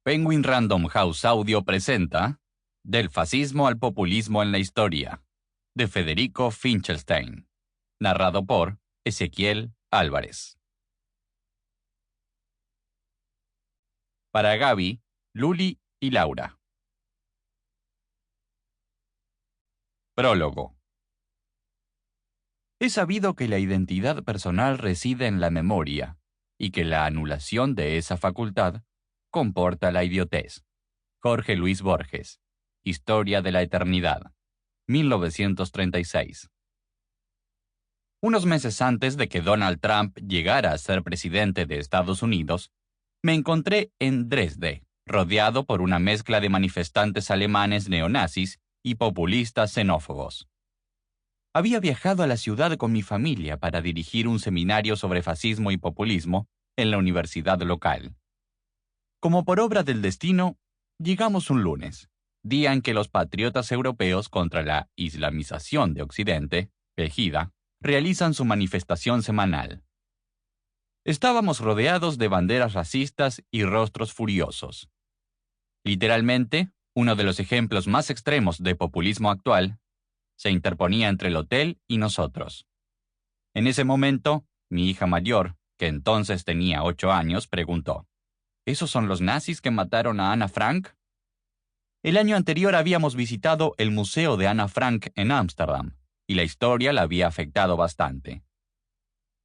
Penguin Random House Audio presenta Del fascismo al populismo en la historia, de Federico Finchelstein, narrado por Ezequiel Álvarez. Para Gaby, Luli y Laura. Prólogo. He sabido que la identidad personal reside en la memoria y que la anulación de esa facultad comporta la idiotez. Jorge Luis Borges. Historia de la Eternidad. 1936. Unos meses antes de que Donald Trump llegara a ser presidente de Estados Unidos, me encontré en Dresde, rodeado por una mezcla de manifestantes alemanes neonazis y populistas xenófobos. Había viajado a la ciudad con mi familia para dirigir un seminario sobre fascismo y populismo en la universidad local. Como por obra del destino, llegamos un lunes, día en que los patriotas europeos contra la islamización de Occidente, Pegida, realizan su manifestación semanal. Estábamos rodeados de banderas racistas y rostros furiosos. Literalmente, uno de los ejemplos más extremos de populismo actual se interponía entre el hotel y nosotros. En ese momento, mi hija mayor, que entonces tenía 8 años, preguntó: ¿Esos son los nazis que mataron a Ana Frank? El año anterior habíamos visitado el Museo de Ana Frank en Ámsterdam, y la historia la había afectado bastante.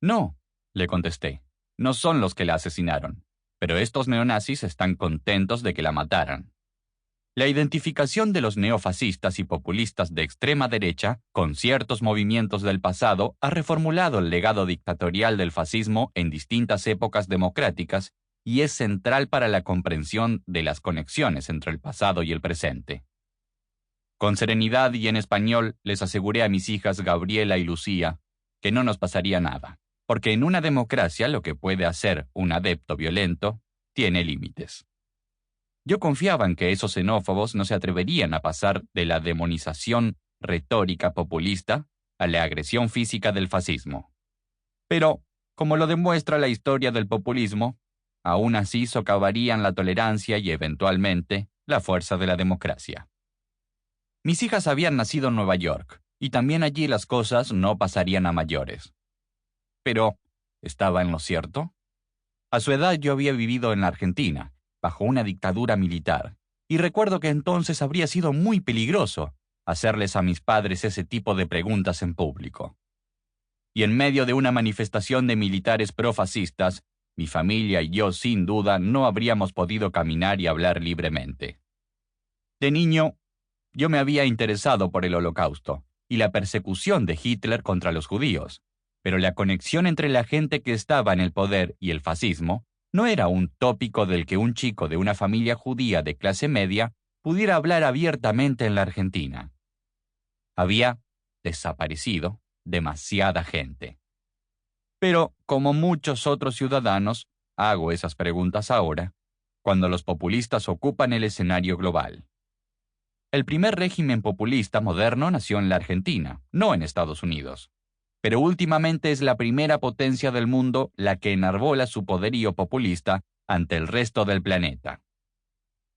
No, le contesté, no son los que la asesinaron, pero estos neonazis están contentos de que la mataran. La identificación de los neofascistas y populistas de extrema derecha con ciertos movimientos del pasado ha reformulado el legado dictatorial del fascismo en distintas épocas democráticas y es central para la comprensión de las conexiones entre el pasado y el presente. Con serenidad y en español les aseguré a mis hijas Gabriela y Lucía que no nos pasaría nada, porque en una democracia lo que puede hacer un adepto violento tiene límites. Yo confiaba en que esos xenófobos no se atreverían a pasar de la demonización retórica populista a la agresión física del fascismo. Pero, como lo demuestra la historia del populismo, aún así socavarían la tolerancia y eventualmente la fuerza de la democracia. Mis hijas habían nacido en Nueva York, y también allí las cosas no pasarían a mayores. Pero, ¿estaba en lo cierto? A su edad yo había vivido en la Argentina, bajo una dictadura militar, y recuerdo que entonces habría sido muy peligroso hacerles a mis padres ese tipo de preguntas en público. Y en medio de una manifestación de militares profascistas, mi familia y yo sin duda no habríamos podido caminar y hablar libremente. De niño, yo me había interesado por el Holocausto y la persecución de Hitler contra los judíos, pero la conexión entre la gente que estaba en el poder y el fascismo no era un tópico del que un chico de una familia judía de clase media pudiera hablar abiertamente en la Argentina. Había desaparecido demasiada gente. Pero, como muchos otros ciudadanos, hago esas preguntas ahora, cuando los populistas ocupan el escenario global. El primer régimen populista moderno nació en la Argentina, no en Estados Unidos. Pero últimamente es la primera potencia del mundo la que enarbola su poderío populista ante el resto del planeta.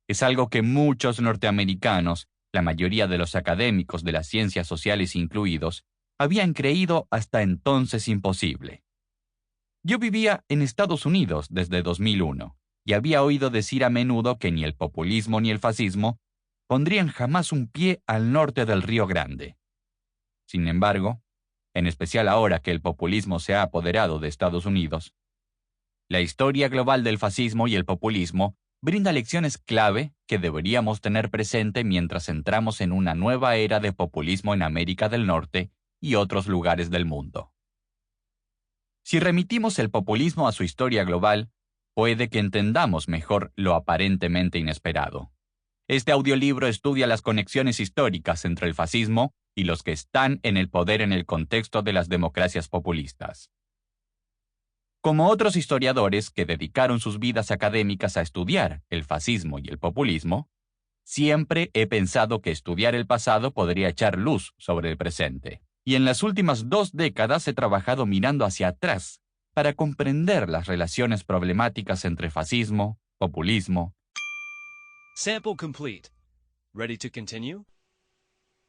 Es algo que muchos norteamericanos, la mayoría de los académicos de las ciencias sociales incluidos, habían creído hasta entonces imposible. Yo vivía en Estados Unidos desde 2001 y había oído decir a menudo que ni el populismo ni el fascismo pondrían jamás un pie al norte del Río Grande. Sin embargo, en especial ahora que el populismo se ha apoderado de Estados Unidos, la historia global del fascismo y el populismo brinda lecciones clave que deberíamos tener presente mientras entramos en una nueva era de populismo en América del Norte y otros lugares del mundo. Si remitimos el populismo a su historia global, puede que entendamos mejor lo aparentemente inesperado. Este audiolibro estudia las conexiones históricas entre el fascismo y los que están en el poder en el contexto de las democracias populistas. Como otros historiadores que dedicaron sus vidas académicas a estudiar el fascismo y el populismo, siempre he pensado que estudiar el pasado podría echar luz sobre el presente. Y en las últimas 2 décadas he trabajado mirando hacia atrás para comprender las relaciones problemáticas entre fascismo, populismo Sample complete. Ready to continue?